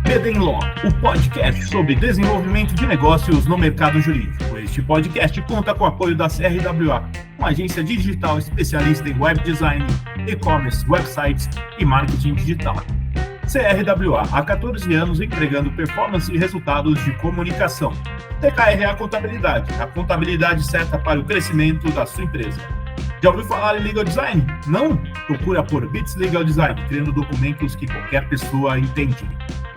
BD Law, o podcast sobre desenvolvimento de negócios no mercado jurídico. Este podcast conta com o apoio da CRWA, uma agência digital especialista em web design, e-commerce, websites e marketing digital. CRWA, há 14 anos entregando performance e resultados de comunicação. TKRA Contabilidade, a contabilidade certa para o crescimento da sua empresa. Já ouviu falar em Legal Design? Não? Procura por Bits Legal Design, criando documentos que qualquer pessoa entende.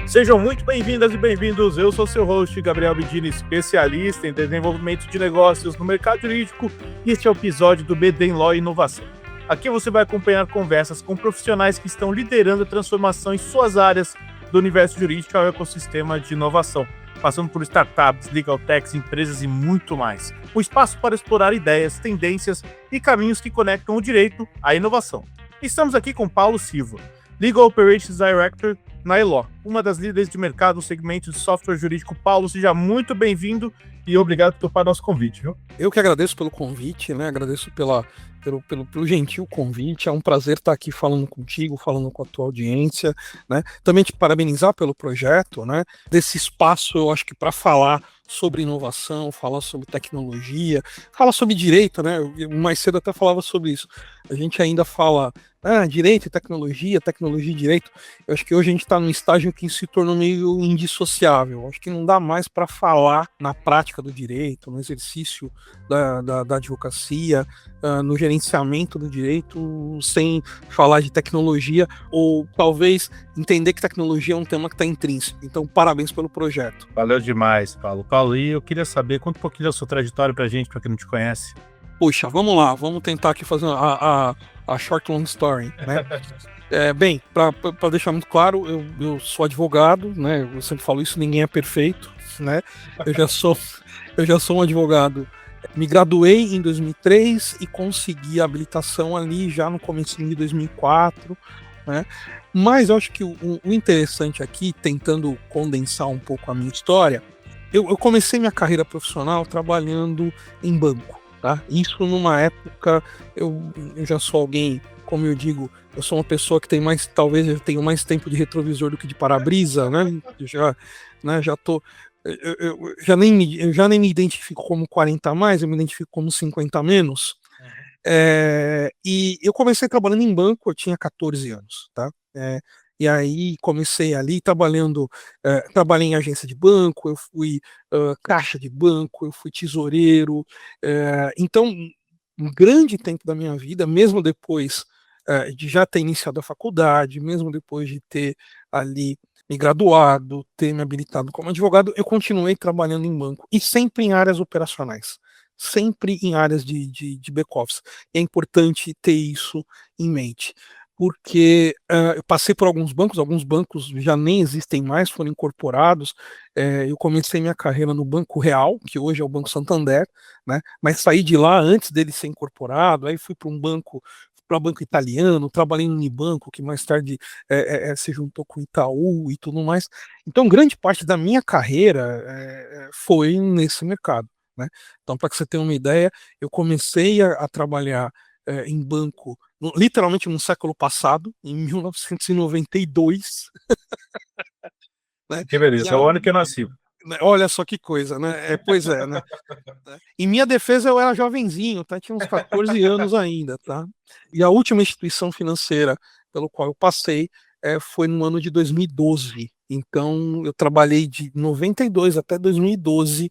Sejam muito bem-vindas e bem-vindos. Eu sou seu host, Gabriel Bedini, especialista em desenvolvimento de negócios no mercado jurídico, e este é o episódio do BD Law Inovação. Aqui você vai acompanhar conversas com profissionais que estão liderando a transformação em suas áreas do universo jurídico ao ecossistema de inovação, passando por startups, legal techs, empresas e muito mais. Um espaço para explorar ideias, tendências e caminhos que conectam o direito à inovação. Estamos aqui com Paulo Silva, Legal Operations Director na Elo, uma das líderes de mercado no segmento de software jurídico. Paulo, seja muito bem-vindo e obrigado por topar nosso convite, viu? Eu que agradeço pelo convite, né? Agradeço pelo gentil convite. É um prazer estar aqui falando contigo, falando com a tua audiência, né? Também te parabenizar pelo projeto, né? Desse espaço, eu acho que para falar sobre inovação, falar sobre tecnologia, falar sobre direito, né? Eu mais cedo até falava sobre isso. A gente ainda fala direito e tecnologia e direito. Eu acho que hoje a gente está num estágio que se tornou meio indissociável. Eu acho que não dá mais para falar na prática do direito, no exercício da advocacia, no gerenciamento do direito, sem falar de tecnologia, ou talvez entender que tecnologia é um tema que está intrínseco. Então, parabéns pelo projeto. Valeu demais, Paulo. Paulo, e eu queria saber, conta um pouquinho da sua trajetória pra gente, pra quem não te conhece. Puxa, vamos lá, vamos tentar aqui fazer a short long story, né? Bem, para deixar muito claro, eu sou advogado, né? Eu sempre falo isso, ninguém é perfeito, né? Eu já sou um advogado. Me graduei em 2003 e consegui a habilitação ali já no começo de 2004, né? Mas eu acho que o interessante aqui, tentando condensar um pouco a minha história, eu comecei minha carreira profissional trabalhando em banco. Tá? Isso numa época, eu já sou alguém, como eu digo, eu sou uma pessoa que tem mais, talvez eu tenha mais tempo de retrovisor do que de para-brisa, né? Já tô, eu já nem me identifico como 40 a mais, eu me identifico como 50 a menos. E eu comecei trabalhando em banco, eu tinha 14 anos, tá? E aí comecei ali trabalhando, trabalhei em agência de banco, eu fui caixa de banco, eu fui tesoureiro. Então, um grande tempo da minha vida, mesmo depois de já ter iniciado a faculdade, mesmo depois de ter ali me graduado, ter me habilitado como advogado, eu continuei trabalhando em banco, e sempre em áreas operacionais, sempre em áreas de back-office. É importante ter isso em mente, porque eu passei por alguns bancos já nem existem mais, foram incorporados. Eu comecei minha carreira no Banco Real, que hoje é o Banco Santander, né? Mas saí de lá antes dele ser incorporado, aí fui para banco italiano, trabalhei no Unibanco, que mais tarde se juntou com o Itaú e tudo mais. Então, grande parte da minha carreira foi nesse mercado, né? Então, para que você tenha uma ideia, eu comecei a trabalhar em banco, literalmente no século passado, em 1992. Né? Que beleza, é o ano que eu nasci. Olha só que coisa, né? Pois é, né? Em minha defesa, eu era jovenzinho, tá? Tinha uns 14 anos ainda, tá? E a última instituição financeira pelo qual eu passei foi no ano de 2012. Então, eu trabalhei de 92 até 2012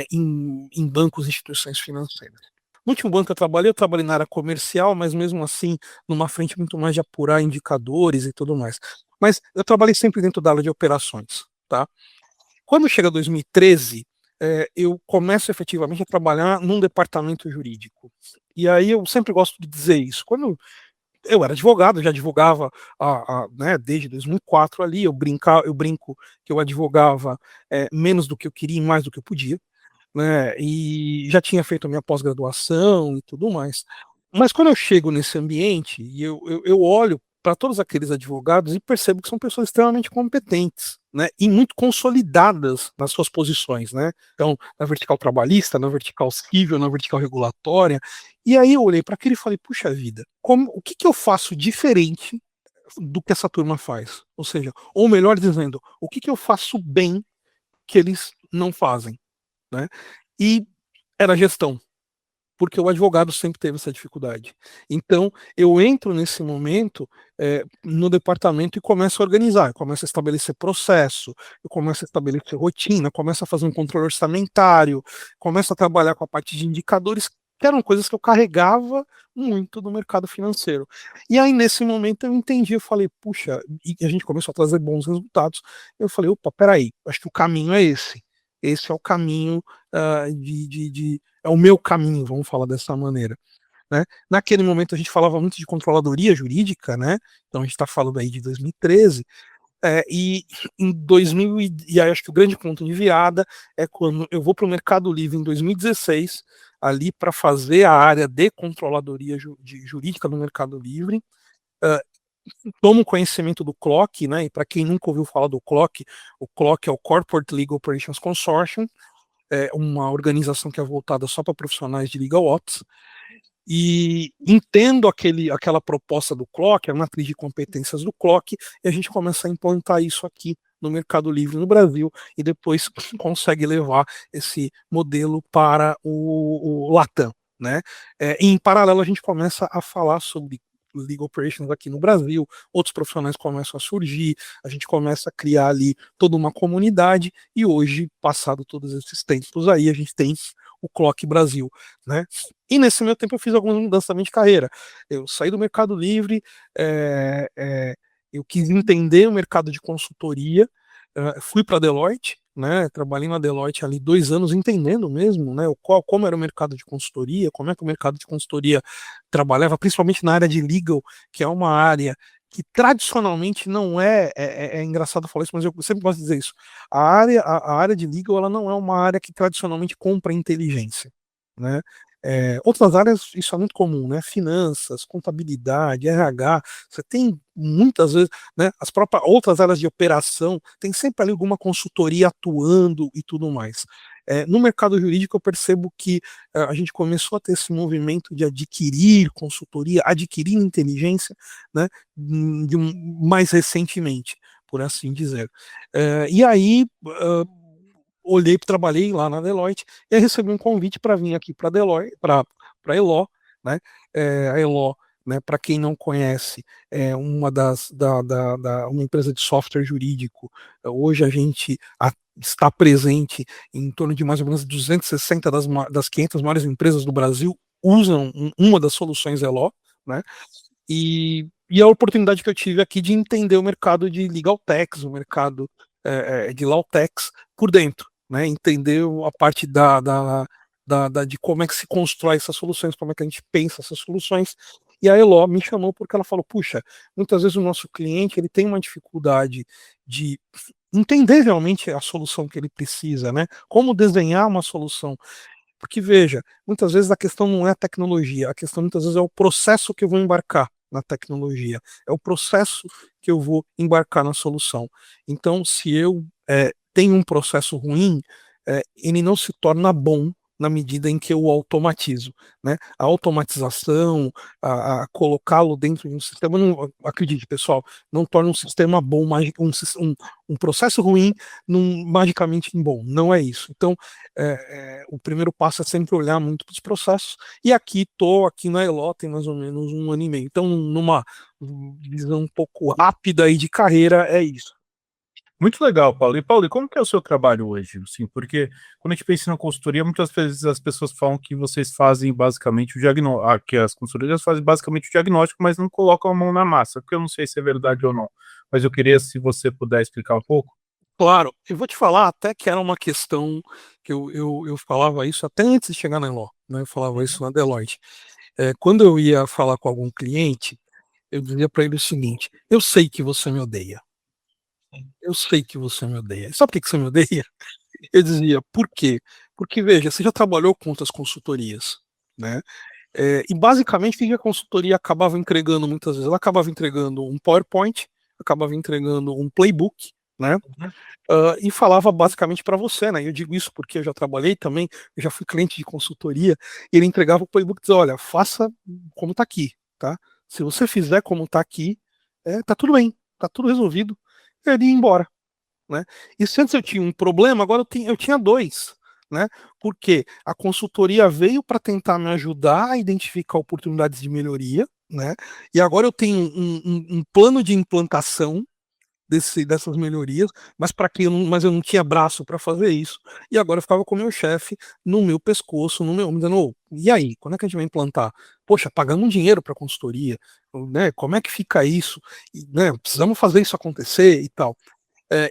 em bancos e instituições financeiras. No último banco que eu trabalhei na área comercial, mas mesmo assim, numa frente muito mais de apurar indicadores e tudo mais. Mas eu trabalhei sempre dentro da área de operações, tá? Quando chega 2013, eu começo efetivamente a trabalhar num departamento jurídico. E aí eu sempre gosto de dizer isso. Quando eu era advogado, eu já advogava né, desde 2004 ali, eu brinco que eu advogava menos do que eu queria e mais do que eu podia, né, e já tinha feito a minha pós-graduação e tudo mais. Mas quando eu chego nesse ambiente, e eu olho para todos aqueles advogados e percebo que são pessoas extremamente competentes, né, e muito consolidadas nas suas posições, né? Então, na vertical trabalhista, na vertical civil, na vertical regulatória. E aí eu olhei para aquilo e falei, puxa vida, o que eu faço diferente do que essa turma faz. Ou seja, ou melhor dizendo, o que eu faço bem que eles não fazem, né? E era gestão, porque o advogado sempre teve essa dificuldade. Então, eu entro nesse momento no departamento e começo a organizar, eu começo a estabelecer processo, eu começo a estabelecer rotina, começo a fazer um controle orçamentário, começo a trabalhar com a parte de indicadores, que eram coisas que eu carregava muito do mercado financeiro. E aí, nesse momento, eu entendi, eu falei, puxa, e a gente começou a trazer bons resultados. Eu falei, opa, peraí, acho que o caminho é esse. Esse é o caminho é o meu caminho, vamos falar dessa maneira. Né? Naquele momento a gente falava muito de controladoria jurídica, né? Então a gente está falando aí de 2013, e em 2000, e aí acho que o grande ponto de virada é quando eu vou para o Mercado Livre em 2016, ali para fazer a área de controladoria jurídica no Mercado Livre. Tomo conhecimento do CLOC, né? E para quem nunca ouviu falar do CLOC, o CLOC é o Corporate Legal Operations Consortium, é uma organização que é voltada só para profissionais de legal ops, e entendo aquela proposta do CLOC, a matriz de competências do CLOC, e a gente começa a implantar isso aqui no Mercado Livre no Brasil, e depois consegue levar esse modelo para o Latam, né? E em paralelo a gente começa a falar sobre legal operations aqui no Brasil, outros profissionais começam a surgir, a gente começa a criar ali toda uma comunidade, e hoje, passado todos esses tempos aí, a gente tem o CLOC Brasil, né? E nesse meu tempo eu fiz algumas mudanças também de carreira. Eu saí do Mercado Livre, eu quis entender o mercado de consultoria, fui para a Deloitte, né? Trabalhei na Deloitte ali 2 anos entendendo mesmo, né? Como era o mercado de consultoria, como é que o mercado de consultoria trabalhava, principalmente na área de legal, que é uma área que tradicionalmente não é engraçado falar isso, mas eu sempre gosto de dizer isso. A área de legal, ela não é uma área que tradicionalmente compra inteligência, né? Outras áreas, isso é muito comum, né? Finanças, contabilidade, RH, você tem muitas vezes, né? As próprias outras áreas de operação, tem sempre ali alguma consultoria atuando e tudo mais. No mercado jurídico, eu percebo que a gente começou a ter esse movimento de adquirir consultoria, adquirir inteligência, né? Mais recentemente, por assim dizer. E aí, trabalhei lá na Deloitte e aí recebi um convite para vir aqui para Deloitte, para Elo, né? A Elo, né, para quem não conhece, é uma empresa de software jurídico. Hoje a gente está presente em torno de mais ou menos 260 das 500 maiores empresas do Brasil usam uma das soluções Elo, né? E a oportunidade que eu tive aqui de entender o mercado de legal techs, o mercado de law techs por dentro, né? Entender a parte de como é que se constrói essas soluções, como é que a gente pensa essas soluções. E a Elo me chamou porque ela falou, puxa, muitas vezes o nosso cliente ele tem uma dificuldade de entender realmente a solução que ele precisa, né? Como desenhar uma solução. Porque, veja, muitas vezes a questão não é a tecnologia, a questão muitas vezes é o processo que eu vou embarcar na tecnologia, é o processo que eu vou embarcar na solução. Então, se eu tenho um processo ruim, ele não se torna bom na medida em que eu o automatizo, né? A automatização, a colocá-lo dentro de um sistema, não, acredite, pessoal, não torna um sistema bom, um processo ruim magicamente bom, não é isso. Então, o primeiro passo é sempre olhar muito para os processos, e estou aqui na Elo tem mais ou menos 1 ano e meio, então numa visão um pouco rápida aí de carreira, é isso. Muito legal, Paulo. E, Paulo, e como que é o seu trabalho hoje? Assim, porque quando a gente pensa na consultoria, muitas vezes as pessoas falam que vocês fazem basicamente o diagnóstico, que as consultorias fazem basicamente o diagnóstico, mas não colocam a mão na massa, porque eu não sei se é verdade ou não. Mas eu queria, se você puder explicar um pouco. Claro, eu vou te falar até que era uma questão que eu falava isso até antes de chegar na Elo, né? Eu falava isso na Deloitte. Quando eu ia falar com algum cliente, eu dizia para ele o seguinte: eu sei que você me odeia. Eu sei que você me odeia. Sabe por que você me odeia? Eu dizia, por quê? Porque, veja, você já trabalhou com outras consultorias, né? E basicamente o que a consultoria acabava entregando muitas vezes? Ela acabava entregando um PowerPoint, acabava entregando um playbook, né? E falava basicamente para você, né? Eu digo isso porque eu já trabalhei também, eu já fui cliente de consultoria, e ele entregava o playbook e dizia, olha, faça como está aqui, tá? Se você fizer como está aqui, tá tudo bem, tá tudo resolvido, ele ia embora, né? E se antes eu tinha um problema, agora eu tinha dois, né? Porque a consultoria veio para tentar me ajudar a identificar oportunidades de melhoria, né? E agora eu tenho um plano de implantação dessas melhorias, mas para que mas eu não tinha braço para fazer isso. E agora eu ficava com o meu chefe no meu pescoço, no meu ombro, dizendo: "Ô, e aí, quando é que a gente vai implantar? Poxa, pagando um dinheiro para consultoria, né? Como é que fica isso? E, né, precisamos fazer isso acontecer e tal."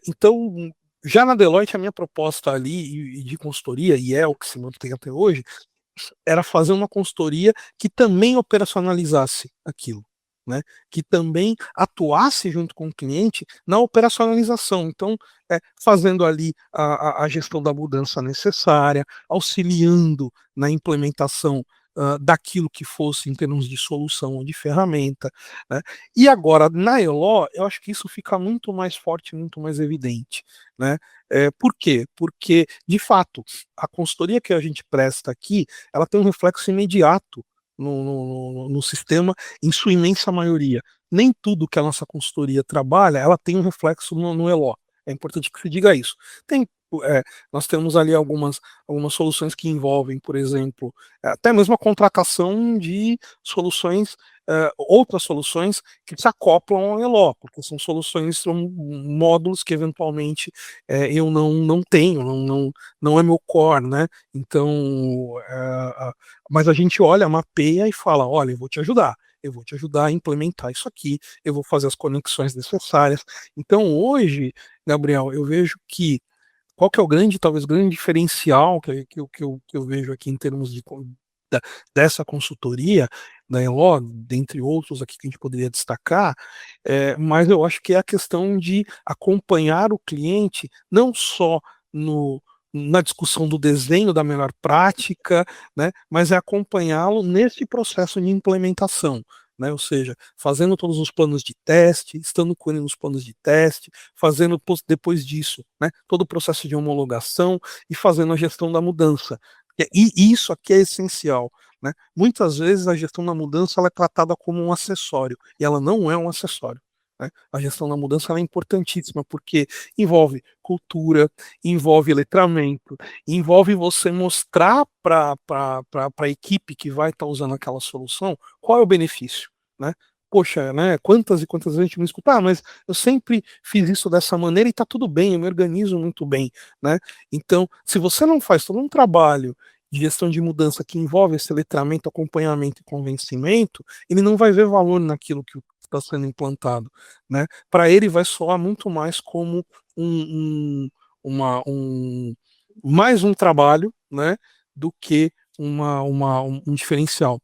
Então, já na Deloitte, a minha proposta ali de consultoria, e é o que se mantém até hoje, era fazer uma consultoria que também operacionalizasse aquilo, né? Que também atuasse junto com o cliente na operacionalização. Então, fazendo ali a gestão da mudança necessária, auxiliando na implementação daquilo que fosse em termos de solução ou de ferramenta, né? E agora, na Elo, eu acho que isso fica muito mais forte, muito mais evidente, né? Por quê? Porque, de fato, a consultoria que a gente presta aqui, ela tem um reflexo imediato no sistema, em sua imensa maioria. Nem tudo que a nossa consultoria trabalha, ela tem um reflexo no Elo. É importante que se diga isso. Tem, nós temos ali algumas soluções que envolvem, por exemplo, até mesmo a contratação de soluções, outras soluções que se acoplam ao Elo, porque são soluções, são módulos que eventualmente eu não tenho, não é meu core, né? Então, mas a gente olha, mapeia e fala: olha, eu vou te ajudar a implementar isso aqui, eu vou fazer as conexões necessárias. Então, hoje, Gabriel, eu vejo que qual que é o grande, talvez, grande diferencial que eu vejo aqui em termos da- dessa consultoria da Elo, dentre outros aqui que a gente poderia destacar, mas eu acho que é a questão de acompanhar o cliente não só no, na discussão do desenho da melhor prática, né, mas é acompanhá-lo nesse processo de implementação. Né, ou seja, fazendo todos os planos de teste, estando com ele nos planos de teste, fazendo depois disso, né, todo o processo de homologação e fazendo a gestão da mudança. E isso aqui é essencial. Né? Muitas vezes a gestão da mudança ela é tratada como um acessório, e ela não é um acessório. Né? A gestão da mudança ela é importantíssima, porque envolve cultura, envolve letramento, envolve você mostrar para a equipe que vai estar usando aquela solução qual é o benefício. Né? Poxa, né? Quantas e quantas vezes a gente me escuta, mas eu sempre fiz isso dessa maneira e está tudo bem, eu me organizo muito bem. Né? Então, se você não faz todo um trabalho de gestão de mudança que envolve esse letramento, acompanhamento e convencimento, ele não vai ver valor naquilo que está sendo implantado. Né? Para ele vai soar muito mais como um, um, mais um trabalho, né, do que um diferencial.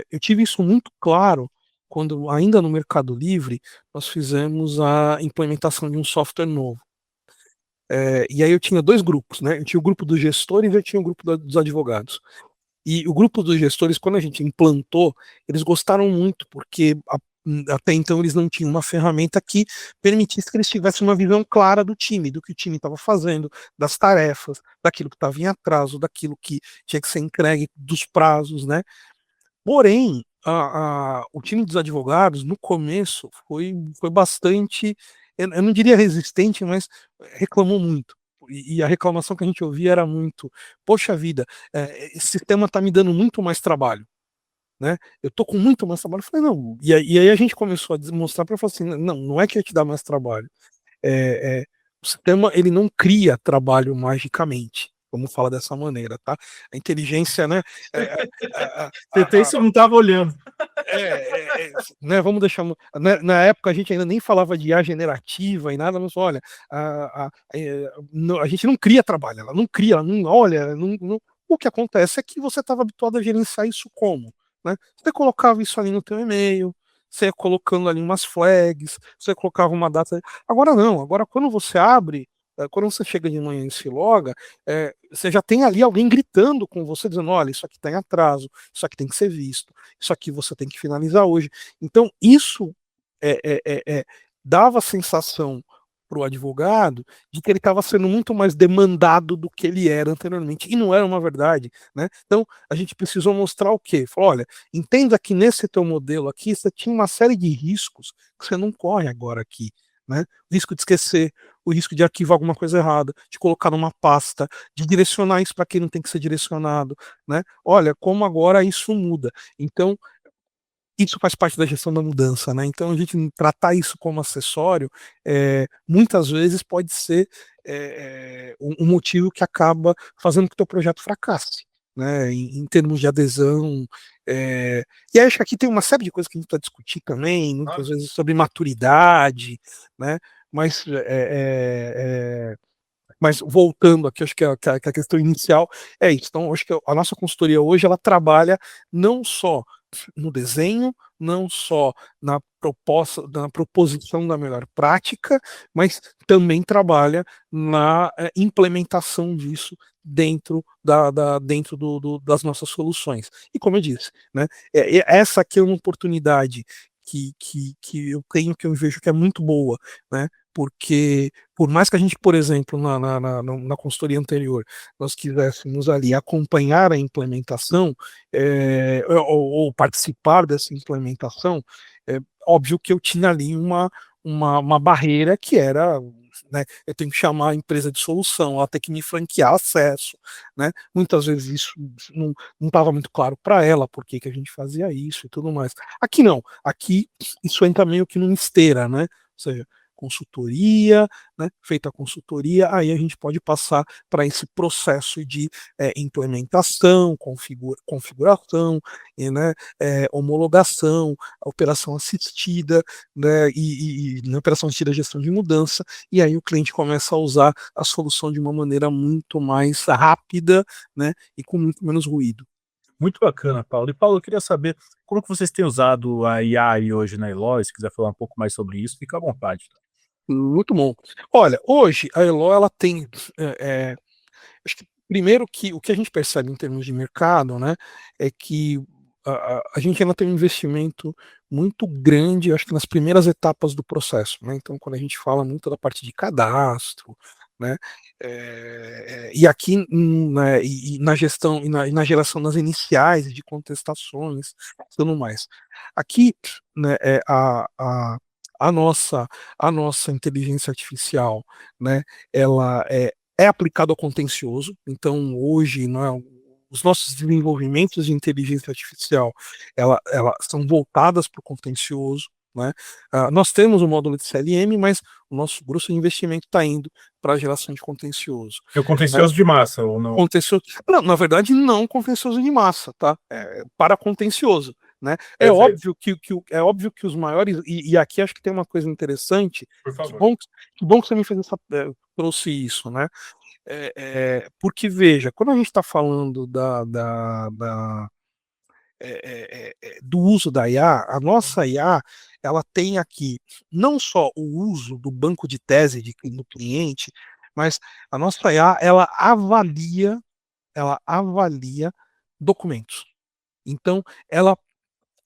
Eu tive isso muito claro quando, ainda no Mercado Livre, nós fizemos a implementação de um software novo. E aí eu tinha dois grupos, né? Eu tinha o grupo dos gestores e eu tinha o grupo dos advogados. E o grupo dos gestores, quando a gente implantou, eles gostaram muito, porque até então eles não tinham uma ferramenta que permitisse que eles tivessem uma visão clara do time, do que o time estava fazendo, das tarefas, daquilo que estava em atraso, daquilo que tinha que ser entregue, dos prazos, né? Porém, o time dos advogados, no começo, foi bastante, eu não diria resistente, mas reclamou muito. E a reclamação que a gente ouvia era muito: poxa vida, esse sistema está me dando muito mais trabalho. Né? Eu tô com muito mais trabalho. Eu falei: não. E aí a gente começou a demonstrar para falar assim: não, não é que ia te dar mais trabalho. O sistema ele não cria trabalho magicamente. Vamos falar dessa maneira, tá? A inteligência, né? é, a, Tentei, você não estava olhando. né, vamos deixar. Na época a gente ainda nem falava de IA generativa e nada, mas olha, a gente não cria trabalho, ela não cria, ela não olha, o que acontece é que você estava habituado a gerenciar isso como? Né? Você colocava isso ali no teu e-mail, você ia colocando ali umas flags, você colocava uma data. Agora não, agora quando você abre. Quando você chega de manhã e se loga, você já tem ali alguém gritando com você, dizendo: olha, isso aqui está em atraso, isso aqui tem que ser visto, isso aqui você tem que finalizar hoje. Então, isso é, é, é, é, dava a sensação o advogado de que ele estava sendo muito mais demandado do que ele era anteriormente. E não era uma verdade, né? Então, a gente precisou mostrar o quê? Falou, olha, entenda que nesse teu modelo aqui, você tinha uma série de riscos que você não corre agora aqui, né? O risco de esquecer, o risco de arquivar alguma coisa errada, de colocar numa pasta, de direcionar isso para quem não tem que ser direcionado, né? Olha, como agora isso muda. Então, isso faz parte da gestão da mudança, né? Então, a gente tratar isso como acessório, muitas vezes pode ser um motivo que acaba fazendo com que o teu projeto fracasse, né? Em termos de adesão. E acho que aqui tem uma série de coisas que a gente precisa discutir também, muitas vezes sobre maturidade, né? Mas mas voltando aqui, acho que a questão inicial é isso. Então, acho que a nossa consultoria hoje ela trabalha não só no desenho, não só na proposta, na proposição da melhor prática, mas também trabalha na implementação disso dentro dentro das nossas soluções. E como eu disse, né, essa aqui é uma oportunidade que eu tenho, que eu vejo que é muito boa, né? Porque por mais que a gente, por exemplo, na consultoria anterior, nós quiséssemos ali acompanhar a implementação ou participar dessa implementação, é óbvio que eu tinha ali uma barreira que era, né, eu tenho que chamar a empresa de solução, ela tem que me franquear acesso, né? Muitas vezes isso não estava muito claro para ela por que que a gente fazia isso e tudo mais. Aqui não, aqui isso entra meio que numa esteira, né? Ou seja, consultoria, né? Feita a consultoria, aí a gente pode passar para esse processo de implementação, configuração, né? Homologação, operação assistida, né? E na operação assistida gestão de mudança, e aí o cliente começa a usar a solução de uma maneira muito mais rápida, né? E com muito menos ruído. Muito bacana, Paulo. E Paulo, eu queria saber como que vocês têm usado a IA aí hoje na Eloy. Se quiser falar um pouco mais sobre isso, fica à vontade. Tá? Muito bom. Olha, hoje a Elo ela tem, acho que primeiro que o que a gente percebe em termos de mercado, né, é que a gente ainda tem um investimento muito grande, acho que nas primeiras etapas do processo, né? Então, quando a gente fala muito da parte de cadastro, né, e aqui né, e na gestão e na geração das iniciais de contestações, e tudo mais. Aqui, né, a nossa a nossa inteligência artificial, né, ela é aplicado ao contencioso. Então, hoje, né, os nossos desenvolvimentos de inteligência artificial, ela são voltadas para o contencioso, né? Nós temos o módulo de CLM, mas o nosso grosso de investimento está indo para a geração de contencioso. É o contencioso de massa, ou não? Contencioso, não, na verdade, não contencioso de massa, tá? Para contencioso. Né? É óbvio que os maiores, e aqui acho que tem uma coisa interessante, Por favor. que bom que você me fez trouxe isso, né? Porque, veja, quando a gente está falando do uso da IA, a nossa IA, ela tem aqui não só o uso do banco de tese do cliente, mas a nossa IA, ela avalia documentos. Então,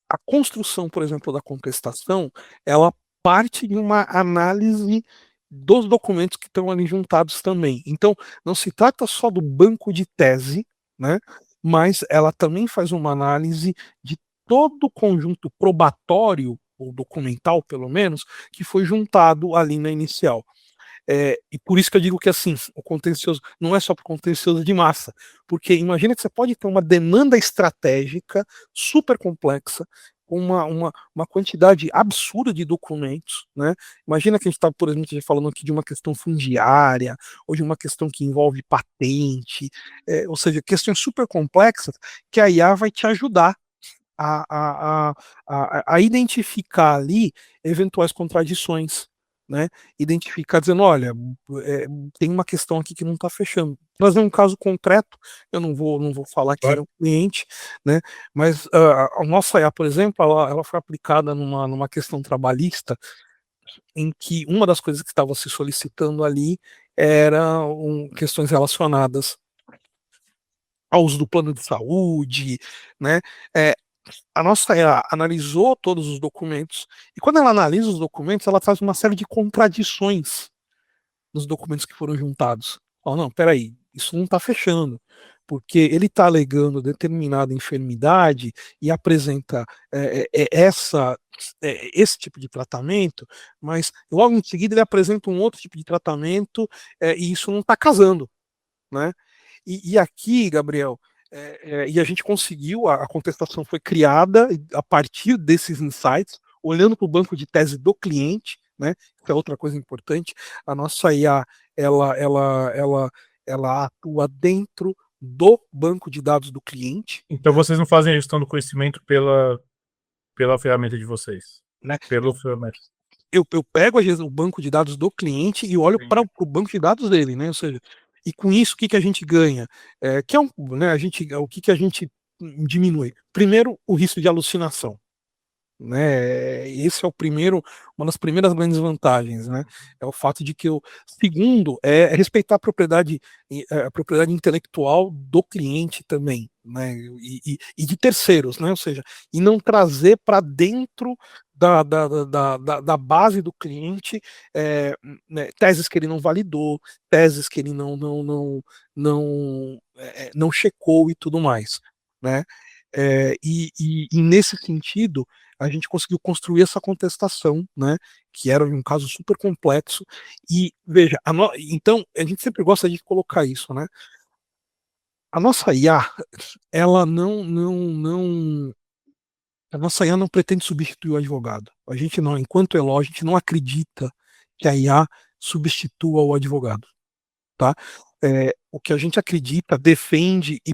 a construção, por exemplo, da contestação, ela parte de uma análise dos documentos que estão ali juntados também. Então, não se trata só do banco de tese, né? Mas ela também faz uma análise de todo o conjunto probatório, ou documental, pelo menos, que foi juntado ali na inicial. E por isso que eu digo que assim, o contencioso não é só para o contencioso de massa, porque imagina que você pode ter uma demanda estratégica super complexa, com uma quantidade absurda de documentos, né? Imagina que a gente está, por exemplo, falando aqui de uma questão fundiária, ou de uma questão que envolve patente, ou seja, questões super complexas que a IA vai te ajudar a identificar ali eventuais contradições, né? Identificar dizendo, olha, tem uma questão aqui que não está fechando. Trazer um caso concreto, eu não vou falar que é o cliente, né? Mas a nossa IA, por exemplo, ela foi aplicada numa questão trabalhista, em que uma das coisas que estava se solicitando ali eram questões relacionadas ao uso do plano de saúde, né? A nossa IA analisou todos os documentos, e quando ela analisa os documentos, ela traz uma série de contradições nos documentos que foram juntados. Fala, não, peraí, isso não está fechando, porque ele está alegando determinada enfermidade e apresenta esse tipo de tratamento, mas logo em seguida ele apresenta um outro tipo de tratamento e isso não está casando, né? E aqui, Gabriel, e a gente conseguiu, a contestação foi criada a partir desses insights, olhando para o banco de tese do cliente, né? Que é outra coisa importante. A nossa IA, ela atua dentro do banco de dados do cliente, Então vocês não fazem a gestão do conhecimento pela ferramenta de vocês. né? Pelo ferramenta. Eu pego às vezes o banco de dados do cliente e olho para o banco de dados dele, né? Ou seja, e com isso o que, que a gente ganha? Né, o que, que a gente diminui? Primeiro, o risco de alucinação, né? Esse é uma das primeiras grandes vantagens, né? É o fato de que o segundo é respeitar a propriedade intelectual do cliente também, né? E de terceiros, né? Ou seja, e não trazer para dentro da base do cliente né, teses que ele não validou, teses que ele não checou e tudo mais, né? E nesse sentido a gente conseguiu construir essa contestação, né, que era um caso super complexo. E veja, então a gente sempre gosta de colocar isso, né? A nossa IA, ela a nossa IA não pretende substituir o advogado. A gente não, enquanto Elo, a gente não acredita que a IA substitua o advogado, tá? O que a gente acredita, defende e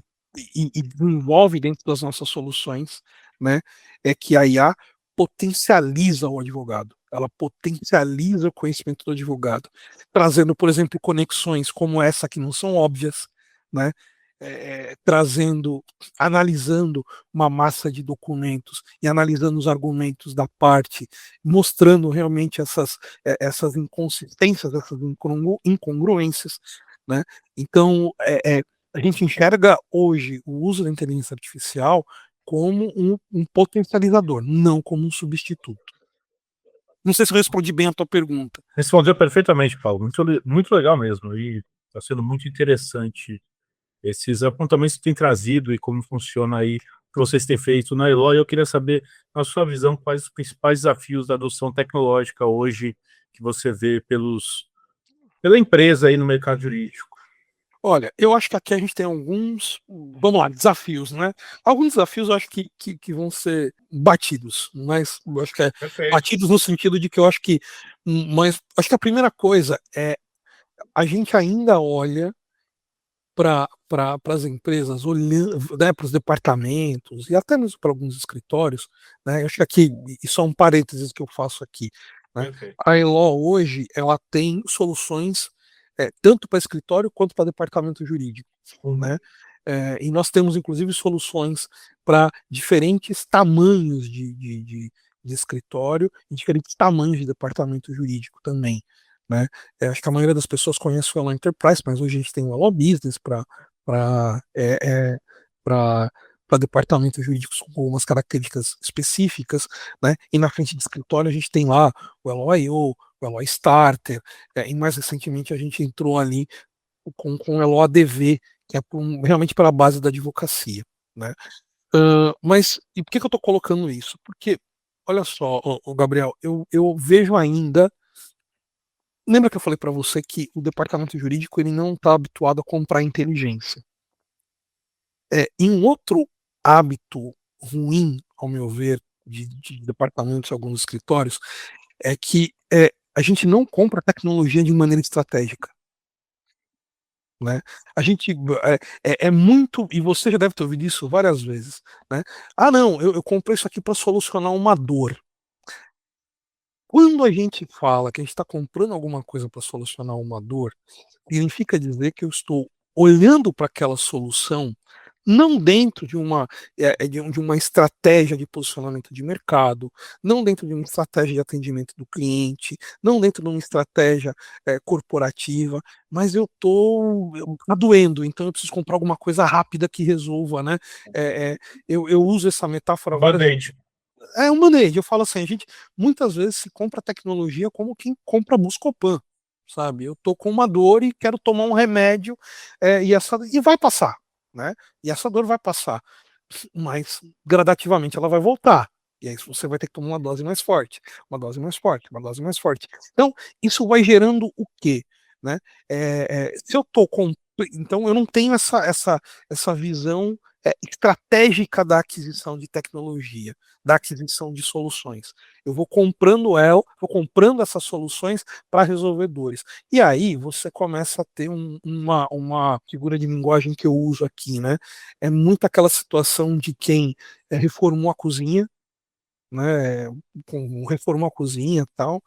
desenvolve dentro das nossas soluções, né, é que a IA potencializa o advogado, ela potencializa o conhecimento do advogado, trazendo, por exemplo, conexões como essa que não são óbvias, né, analisando uma massa de documentos e analisando os argumentos da parte, mostrando realmente essas inconsistências, essas incongruências, né? Então, a gente enxerga hoje o uso da inteligência artificial como um potencializador, não como um substituto. Não sei se eu respondi bem a tua pergunta. Respondeu perfeitamente, Paulo. Muito legal mesmo. E está sendo muito interessante esses apontamentos que tem trazido e como funciona aí, que vocês têm feito na Eloy. Eu queria saber, na sua visão, quais os principais desafios da adoção tecnológica hoje que você vê pela empresa aí no mercado jurídico. Olha, eu acho que aqui a gente tem alguns, vamos lá, desafios, né? Alguns desafios eu acho que vão ser batidos, mas eu acho que batidos no sentido de que eu acho que, mas acho que a primeira coisa é a gente ainda olha para as empresas, olhando, né, para os departamentos e até mesmo para alguns escritórios, né? Eu acho que aqui, e só um parênteses que eu faço aqui, né? A Elo hoje ela tem soluções tanto para escritório quanto para departamento jurídico, né? E nós temos inclusive soluções para diferentes tamanhos de escritório e diferentes tamanhos de departamento jurídico também, né? Acho que a maioria das pessoas conhece o Elo Enterprise, mas hoje a gente tem o Elo Business para departamentos jurídicos com algumas características específicas, né? E na frente de escritório a gente tem lá o Elo I/O, o Elo Starter, e mais recentemente a gente entrou ali com o Elo ADV, que é realmente para a base da advocacia, né? Mas e por que eu estou colocando isso? Porque, olha só, Gabriel, eu vejo ainda. Lembra que eu falei para você que o departamento jurídico ele não está habituado a comprar inteligência? Em um outro hábito ruim, ao meu ver, de departamentos e alguns escritórios, é que a gente não compra tecnologia de maneira estratégica, né? A gente é muito, e você já deve ter ouvido isso várias vezes, né? Ah, não, eu comprei isso aqui para solucionar uma dor. Quando a gente fala que a gente está comprando alguma coisa para solucionar uma dor, significa dizer que eu estou olhando para aquela solução não dentro de uma estratégia de posicionamento de mercado, não dentro de uma estratégia de atendimento do cliente, não dentro de uma estratégia corporativa, mas tá doendo, então eu preciso comprar alguma coisa rápida que resolva, né? Eu uso essa metáfora várias vezes. É um band-aid. Eu falo assim, a gente muitas vezes se compra tecnologia como quem compra Buscopan. sabe? Eu tô com uma dor e quero tomar um remédio e vai passar, né? E essa dor vai passar, mas gradativamente ela vai voltar. E aí você vai ter que tomar uma dose mais forte, uma dose mais forte, uma dose mais forte. Então, isso vai gerando o quê? Né? Se eu tô com. Então, eu não tenho essa visão estratégica da aquisição de tecnologia, da aquisição de soluções. Eu vou comprando essas soluções para resolver dores. E aí você começa a ter uma figura de linguagem que eu uso aqui, né? É muito aquela situação de quem reformou a cozinha, né? Reformou a cozinha e tal.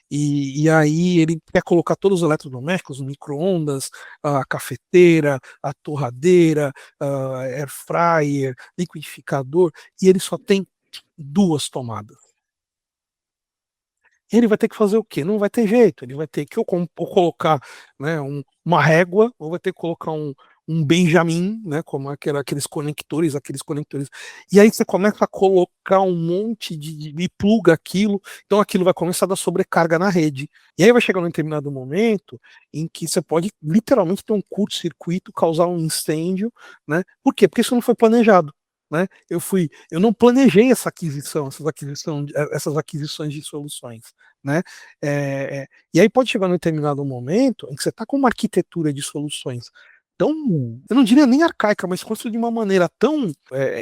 E aí ele quer colocar todos os eletrodomésticos, o micro-ondas, a cafeteira, a torradeira, a air fryer, liquidificador, e ele só tem duas tomadas. Ele vai ter que fazer o quê? Não vai ter jeito, ele vai ter que ou colocar, né, uma régua, ou vai ter que colocar um Benjamin, né, como aqueles conectores. E aí você começa a colocar um monte e pluga aquilo, então aquilo vai começar a dar sobrecarga na rede. E aí vai chegar num determinado momento em que você pode literalmente ter um curto-circuito, causar um incêndio, né? Por quê? Porque isso não foi planejado. Né? Eu não planejei essas aquisições de soluções, né? E aí pode chegar num determinado momento em que você está com uma arquitetura de soluções tão, eu não diria nem arcaica, mas construída de uma maneira tão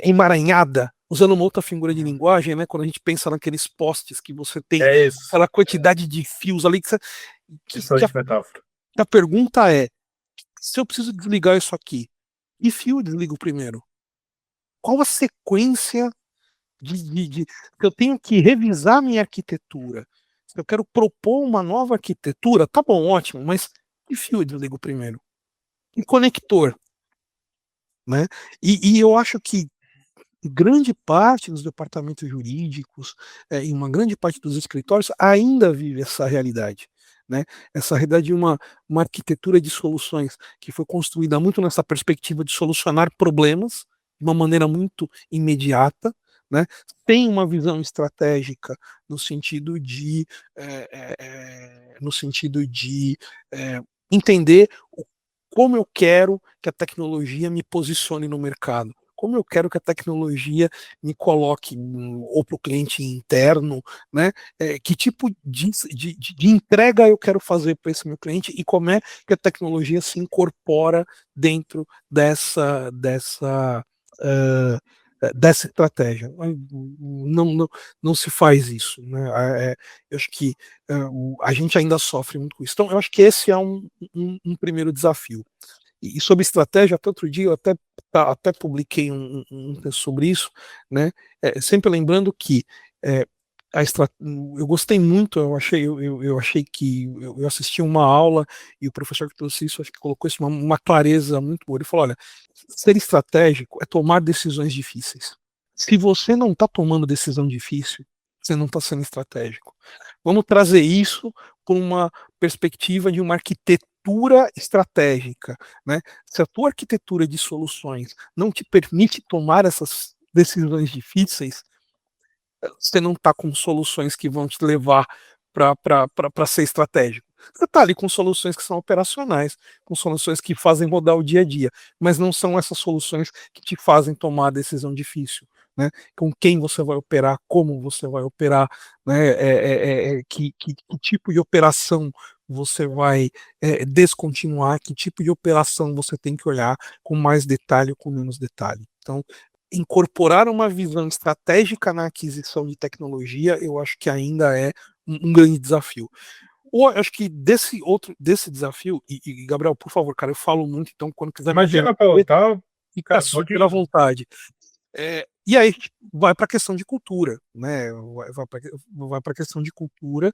emaranhada, usando uma outra figura de linguagem, né? Quando a gente pensa naqueles postes que você tem É isso. aquela quantidade de fios ali Excelente metáfora. a pergunta é: se eu preciso desligar isso aqui, que fio eu desligo primeiro? Qual a sequência que eu tenho que revisar minha arquitetura? Se eu quero propor uma nova arquitetura, tá bom, ótimo, mas que fio eu desligo primeiro? Que conector? Né? E eu acho que grande parte dos departamentos jurídicos e uma grande parte dos escritórios ainda vive essa realidade. Né? Essa realidade de uma arquitetura de soluções que foi construída muito nessa perspectiva de solucionar problemas de uma maneira muito imediata, né? Tem uma visão estratégica no sentido de entender como eu quero que a tecnologia me posicione no mercado, como eu quero que a tecnologia me coloque ou para o cliente interno, né? Que tipo de entrega eu quero fazer para esse meu cliente e como é que a tecnologia se incorpora dentro dessa estratégia. Não se faz isso. Né? Eu acho que a gente ainda sofre muito com isso. Então, eu acho que esse é um primeiro desafio. E sobre estratégia, até outro dia eu até publiquei um texto sobre isso, né? Sempre lembrando que é, eu gostei muito, eu achei que eu assisti uma aula e o professor que trouxe isso, acho que colocou isso uma clareza muito boa. Ele falou: olha, ser estratégico é tomar decisões difíceis. Se você não está tomando decisão difícil, você não está sendo estratégico. Vamos trazer isso para uma perspectiva de uma arquitetura estratégica, né? Se a tua arquitetura de soluções não te permite tomar essas decisões difíceis, você não está com soluções que vão te levar para ser estratégico. Você está ali com soluções que são operacionais, com soluções que fazem rodar o dia a dia, mas não são essas soluções que te fazem tomar a decisão difícil. Né? Com quem você vai operar, como você vai operar, né? Que tipo de operação você vai descontinuar, que tipo de operação você tem que olhar com mais detalhe ou com menos detalhe. Então, incorporar uma visão estratégica na aquisição de tecnologia, eu acho que ainda é um grande desafio. Ou acho que desse desafio, Gabriel, por favor, cara, eu falo muito, então quando quiser Imagina, Paulo, tá? fica super à vontade. E aí a gente vai para a questão de cultura, né? Vai para a questão de cultura,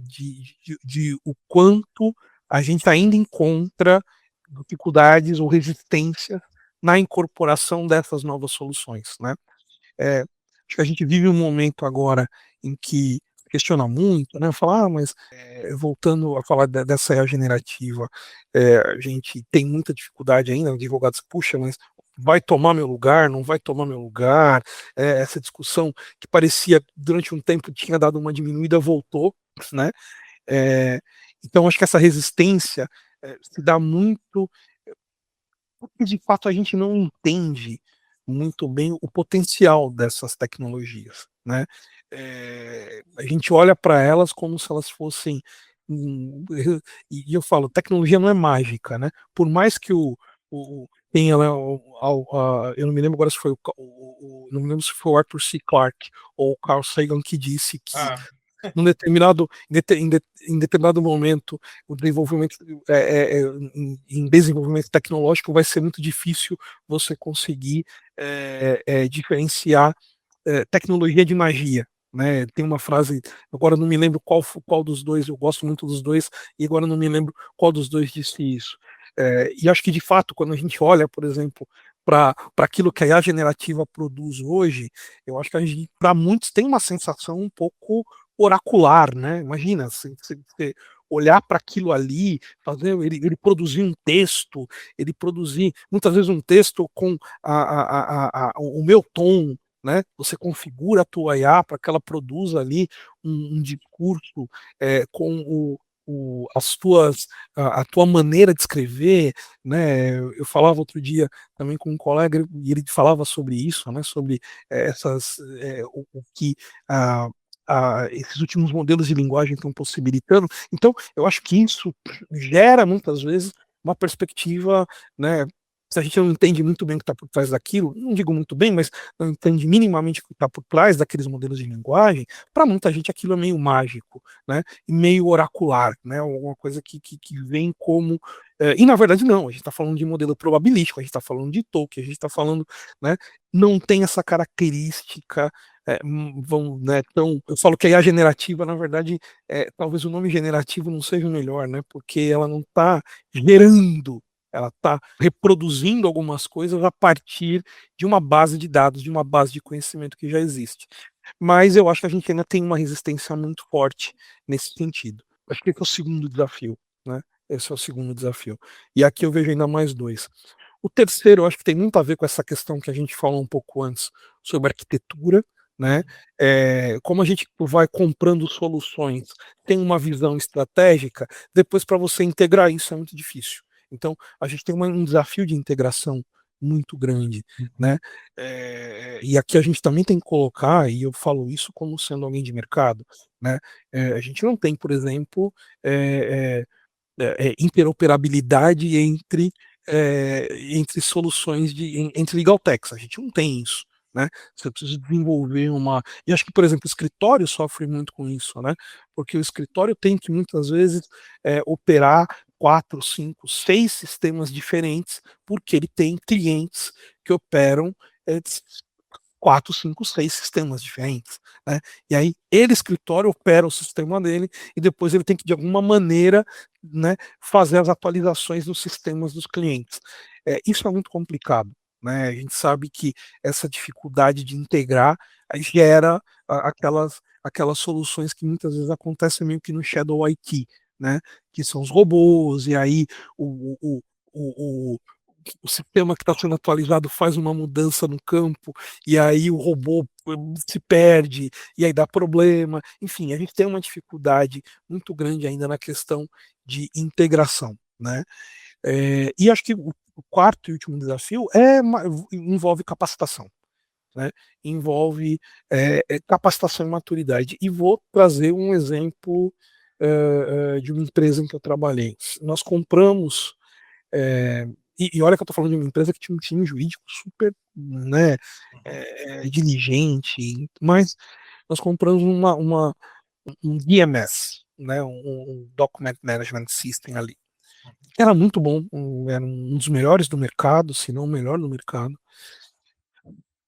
de o quanto a gente ainda encontra dificuldades ou resistência na incorporação dessas novas soluções, né? Acho que a gente vive um momento agora em que questiona muito, né? Falar, mas voltando a falar dessa IA generativa, a gente tem muita dificuldade ainda, advogados, puxa, mas vai tomar meu lugar, não vai tomar meu lugar, essa discussão que parecia durante um tempo tinha dado uma diminuída, voltou, né? Então, acho que essa resistência se dá muito porque, de fato, a gente não entende muito bem o potencial dessas tecnologias, né? A gente olha para elas como se elas fossem. E eu falo, tecnologia não é mágica, né? Por mais que tenha, né, eu não me lembro agora se foi não me lembro se foi o Arthur C. Clarke ou o Carl Sagan que disse que Ah, em determinado momento, o desenvolvimento em desenvolvimento tecnológico vai ser muito difícil você conseguir diferenciar tecnologia de magia. Né? Tem uma frase, agora não me lembro qual dos dois, eu gosto muito dos dois, e agora não me lembro qual dos dois disse isso. E acho que, de fato, quando a gente olha, por exemplo, para aquilo que a IA generativa produz hoje, eu acho que para muitos tem uma sensação um pouco oracular, né? Imagina, você olhar para aquilo ali, fazer ele produzir um texto, ele produzir muitas vezes um texto com o meu tom, né? Você configura a tua IA para que ela produza ali um discurso com a tua maneira de escrever, né? Eu falava outro dia também com um colega e ele falava sobre isso, né? Sobre o que a, esses últimos modelos de linguagem estão possibilitando. Então, eu acho que isso gera muitas vezes uma perspectiva, né? Se a gente não entende muito bem o que está por trás daquilo, não digo muito bem, mas não entende minimamente o que está por trás daqueles modelos de linguagem, para muita gente aquilo é meio mágico, né? E meio oracular, né? Alguma coisa que vem como. E na verdade, não, a gente está falando de modelo probabilístico, a gente está falando de Tolkien, a gente está falando, né? Não tem essa característica né, então, eu falo que a IA generativa, na verdade, talvez o nome generativo não seja o melhor, né, porque ela não está gerando, ela está reproduzindo algumas coisas a partir de uma base de dados, de uma base de conhecimento que já existe. Mas eu acho que a gente ainda tem uma resistência muito forte nesse sentido. Acho que esse é o segundo desafio, né? Esse é o segundo desafio. E aqui eu vejo ainda mais dois. O terceiro, eu acho que tem muito a ver com essa questão que a gente falou um pouco antes sobre arquitetura, né? Como a gente vai comprando soluções, tem uma visão estratégica, depois para você integrar isso é muito difícil. Então, a gente tem um desafio de integração muito grande, né? E aqui a gente também tem que colocar, e eu falo isso como sendo alguém de mercado, né? A gente não tem, por exemplo, interoperabilidade entre soluções entre legal techs. A gente não tem isso. Né? Você precisa desenvolver uma. E acho que, por exemplo, o escritório sofre muito com isso, né? Porque o escritório tem que muitas vezes operar 4, 5, 6 sistemas diferentes, porque ele tem clientes que operam 4, 5, 6 sistemas diferentes. Né? E aí ele, escritório, opera o sistema dele e depois ele tem que, de alguma maneira, né, fazer as atualizações dos sistemas dos clientes. Isso é muito complicado. Né? A gente sabe que essa dificuldade de integrar gera aquelas soluções que muitas vezes acontecem meio que no Shadow IT, né? Que são os robôs, e aí o, o, o, o o sistema que está sendo atualizado faz uma mudança no campo e aí o robô se perde e aí dá problema. Enfim, a gente tem uma dificuldade muito grande ainda na questão de integração, né? E acho que o quarto e último desafio envolve capacitação. Né? Envolve capacitação e maturidade. E vou trazer um exemplo de uma empresa em que eu trabalhei. Nós compramos é, e olha que eu estou falando de uma empresa que tinha um time jurídico super, né, diligente, mas nós compramos um DMS, né, um Document Management System ali. Era muito bom, era um dos melhores do mercado, se não o melhor do mercado.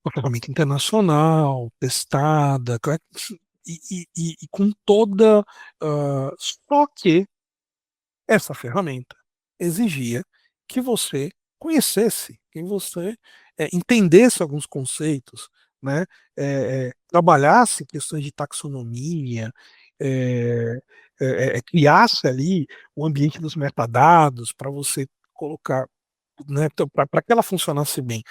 Uma ferramenta internacional, testada, e com toda. Só que essa ferramenta exigia que você conhecesse, que você entendesse alguns conceitos, né? Trabalhasse questões de taxonomia, é, criasse ali o ambiente dos metadados para você colocar, né, para que ela funcionasse bem.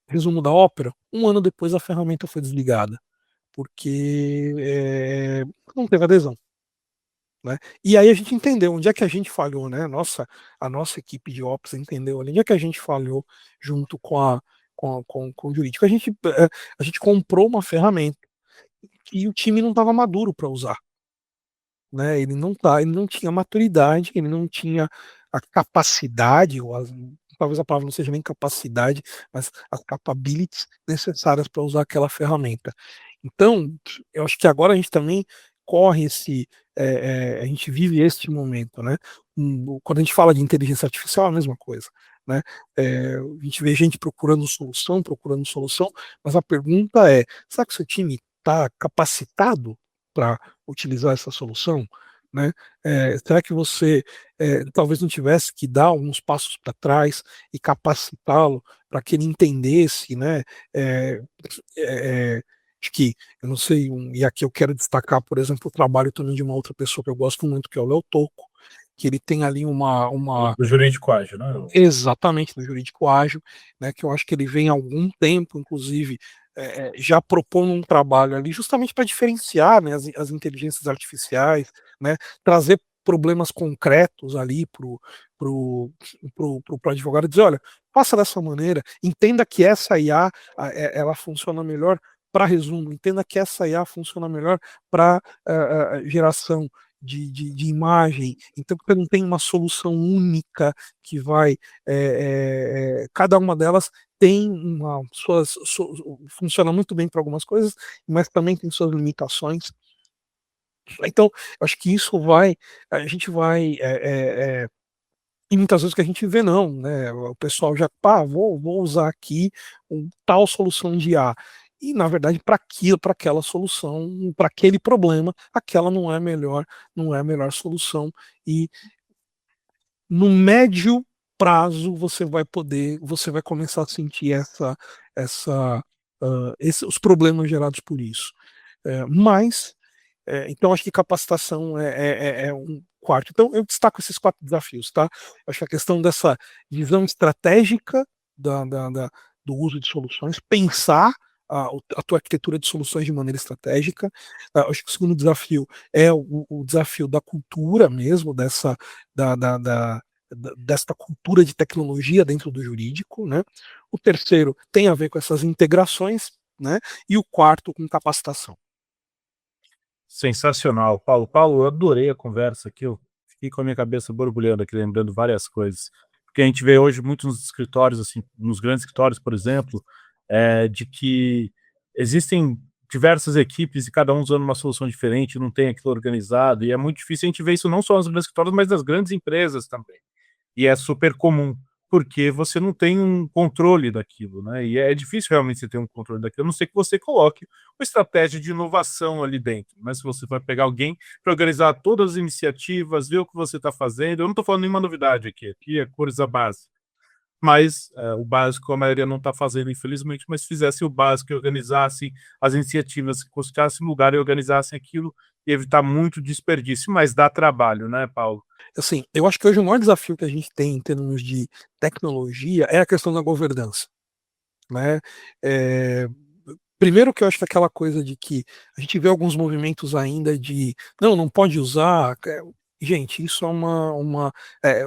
Resumo da ópera: um ano depois a ferramenta foi desligada, porque não teve adesão. né? E aí a gente entendeu onde é que a gente falhou, né? A nossa equipe de Ops entendeu ali onde é que a gente falhou junto com o jurídico. A gente comprou uma ferramenta e o time não estava maduro para usar, né? Ele não tinha maturidade, ele não tinha a capacidade, talvez a palavra não seja nem capacidade, mas as capabilities necessárias para usar aquela ferramenta. Então, eu acho que agora a gente também corre a gente vive este momento, né? Quando a gente fala de inteligência artificial, é a mesma coisa, né? A gente vê gente procurando solução, mas a pergunta é: será que o seu time está capacitado para utilizar essa solução? Né? Será que você talvez não tivesse que dar alguns passos para trás e capacitá-lo para que ele entendesse, né? É, acho que, eu não sei, e aqui eu quero destacar, por exemplo, o trabalho também de uma outra pessoa que eu gosto muito, que é o Léo Tocco, que ele tem ali Do jurídico ágil, né? exatamente, no jurídico ágil, né, que eu acho que ele vem há algum tempo, inclusive, já propondo um trabalho ali justamente para diferenciar, né, as inteligências artificiais, né, trazer problemas concretos ali pro advogado, dizer, olha, faça dessa maneira, entenda que essa IA ela funciona melhor para resumo, entenda que essa IA funciona melhor para geração de imagem, então você não tem uma solução única que vai, cada uma delas tem funciona muito bem para algumas coisas, mas também tem suas limitações. Então, eu acho que a gente vai, e muitas vezes que a gente vê não, né? O pessoal já, pá, vou usar aqui tal solução de A. E, na verdade, para aquela solução, para aquele problema, aquela não é a melhor solução. E no médio prazo você vai começar a sentir essa, os problemas gerados por isso. Mas, então acho que capacitação é um quarto. Então eu destaco esses 4 desafios, tá? Acho que a questão dessa visão estratégica do uso de soluções, pensar a tua arquitetura de soluções de maneira estratégica. Acho que o segundo desafio é o desafio da cultura mesmo, da, da, da, desta cultura de tecnologia dentro do jurídico, né? O terceiro tem a ver com essas integrações, né? E o quarto com capacitação. Sensacional, Paulo. Paulo, eu adorei a conversa aqui. Eu fiquei com a minha cabeça borbulhando aqui, lembrando várias coisas. Porque a gente vê hoje muito nos escritórios, assim, nos grandes escritórios, por exemplo, de que existem diversas equipes e cada um usando uma solução diferente, não tem aquilo organizado, e é muito difícil a gente ver isso não só nos grandes escritórios, mas nas grandes empresas também. E é super comum, porque você não tem um controle daquilo, né? E é difícil realmente você ter um controle daquilo, a não ser que você coloque uma estratégia de inovação ali dentro. Mas se você vai pegar alguém para organizar todas as iniciativas, ver o que você está fazendo, eu não estou falando nenhuma novidade aqui é coisa básica. Mas o básico a maioria não está fazendo, infelizmente, mas se fizesse o básico e organizassem as iniciativas, que conquistassem lugar e organizassem aquilo, e evitar muito desperdício, mas dá trabalho, né, Paulo? Assim, eu acho que hoje o maior desafio que a gente tem em termos de tecnologia é a questão da governança, né? É, primeiro que eu acho que aquela coisa de que a gente vê alguns movimentos ainda de não pode usar. Gente, isso é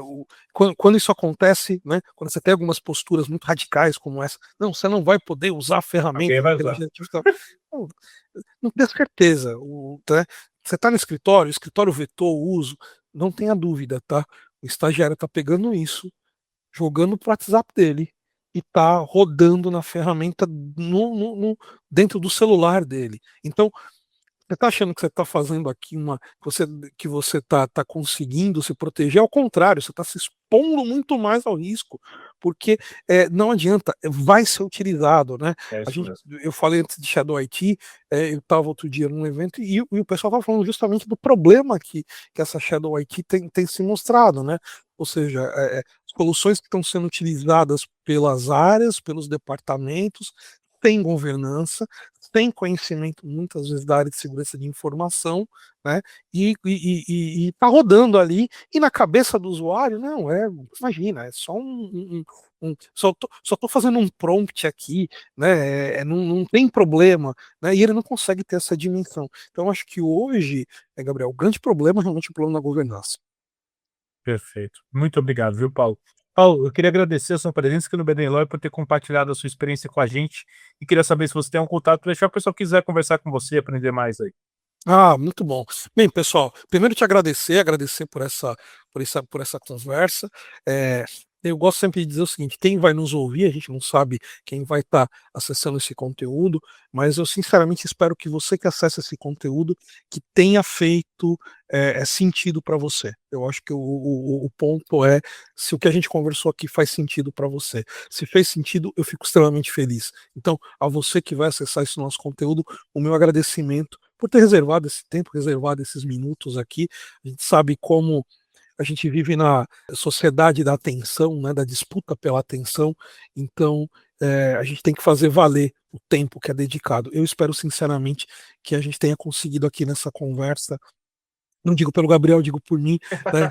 quando isso acontece, né? Quando você tem algumas posturas muito radicais como essa, não, você não vai poder usar a ferramenta Alguém vai de usar. inteligência artificial. Não tenho certeza. Tá? Você está no escritório, o escritório vetou o uso, não tenha dúvida, tá? O estagiário está pegando isso, jogando pro WhatsApp dele e tá rodando na ferramenta dentro do celular dele. Então, você está achando que você está fazendo aqui que você tá conseguindo se proteger? Ao contrário, você está se expondo muito mais ao risco, porque não adianta, vai ser utilizado, né? É isso mesmo. Eu falei antes de Shadow IT, eu estava outro dia num evento e o pessoal estava falando justamente do problema que essa Shadow IT tem se mostrado, né? Ou seja, soluções que estão sendo utilizadas pelas áreas, pelos departamentos, sem governança, tem conhecimento muitas vezes da área de segurança de informação, né? E tá rodando ali, e na cabeça do usuário, não, imagina, é só só tô fazendo um prompt aqui, né? Não tem problema, né? E ele não consegue ter essa dimensão. Então, eu acho que hoje, Gabriel, o grande problema é realmente o problema da governança. Perfeito. Muito obrigado, viu, Paulo? Paulo, eu queria agradecer a sua presença aqui no BD Lawyer por ter compartilhado a sua experiência com a gente e queria saber se você tem um contato para deixar o pessoal quiser conversar com você, aprender mais aí. Ah, muito bom. Bem, pessoal, primeiro te agradecer por essa conversa. É, eu gosto sempre de dizer o seguinte: quem vai nos ouvir, a gente não sabe quem vai estar acessando esse conteúdo, mas eu sinceramente espero que você que acessa esse conteúdo, que tenha feito sentido para você. Eu acho que o ponto é se o que a gente conversou aqui faz sentido para você. Se fez sentido, eu fico extremamente feliz. Então, a você que vai acessar esse nosso conteúdo, o meu agradecimento por ter reservado esse tempo, reservado esses minutos aqui. A gente sabe como a gente vive na sociedade da atenção, né, da disputa pela atenção, então a gente tem que fazer valer o tempo que é dedicado. Eu espero sinceramente que a gente tenha conseguido aqui nessa conversa, não digo pelo Gabriel, digo por mim, né,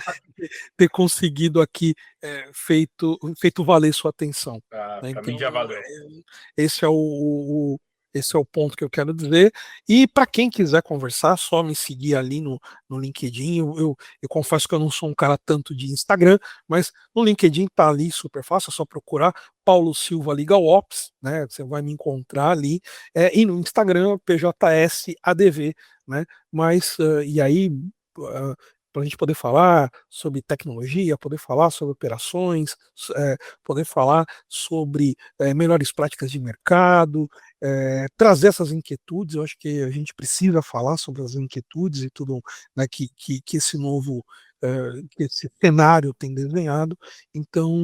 ter conseguido aqui feito valer sua atenção. Né? Para mim já valeu. Esse é esse é o ponto que eu quero dizer. E para quem quiser conversar, só me seguir ali no LinkedIn. Eu confesso que eu não sou um cara tanto de Instagram, mas no LinkedIn tá ali super fácil, é só procurar Paulo Silva Legal Ops, né? Você vai me encontrar ali. E no Instagram, PJSADV, né? Mas, e aí, para a gente poder falar sobre tecnologia, poder falar sobre operações, poder falar sobre melhores práticas de mercado, trazer essas inquietudes. Eu acho que a gente precisa falar sobre as inquietudes e tudo, né, que esse novo que esse cenário tem desenhado. Então,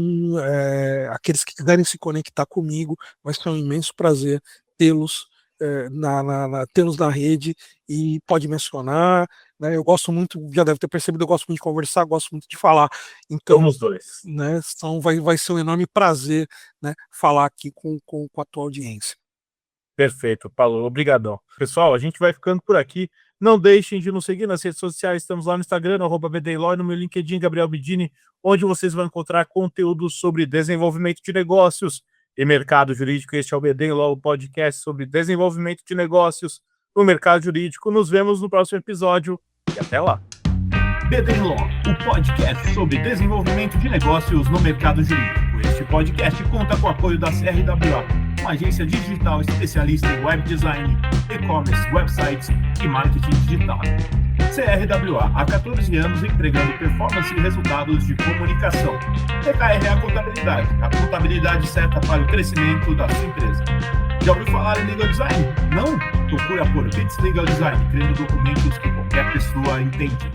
aqueles que quiserem se conectar comigo, vai ser um imenso prazer tê-los tê-los na rede, e pode mencionar, né? Eu gosto muito, já deve ter percebido, eu gosto muito de conversar, gosto muito de falar. Então, somos dois. Né, então vai ser um enorme prazer, né, falar aqui com a tua audiência. Perfeito, Paulo, obrigadão. Pessoal, a gente vai ficando por aqui. Não deixem de nos seguir nas redes sociais, estamos lá no Instagram, @BDLaw, no meu LinkedIn, Gabriel Bidini, onde vocês vão encontrar conteúdo sobre desenvolvimento de negócios e mercado jurídico. Este é o BD Law, o podcast sobre desenvolvimento de negócios no mercado jurídico. Nos vemos no próximo episódio e até lá. BD Law, o podcast sobre desenvolvimento de negócios no mercado jurídico. Este podcast conta com o apoio da CRWA, uma agência digital especialista em web design, e-commerce, websites e marketing digital. CRWA, há 14 anos entregando performance e resultados de comunicação. TKRA Contabilidade, a contabilidade certa para o crescimento da sua empresa. Já ouviu falar em Legal Design? Não? Procura por Bits Legal Design, criando documentos que qualquer pessoa entende.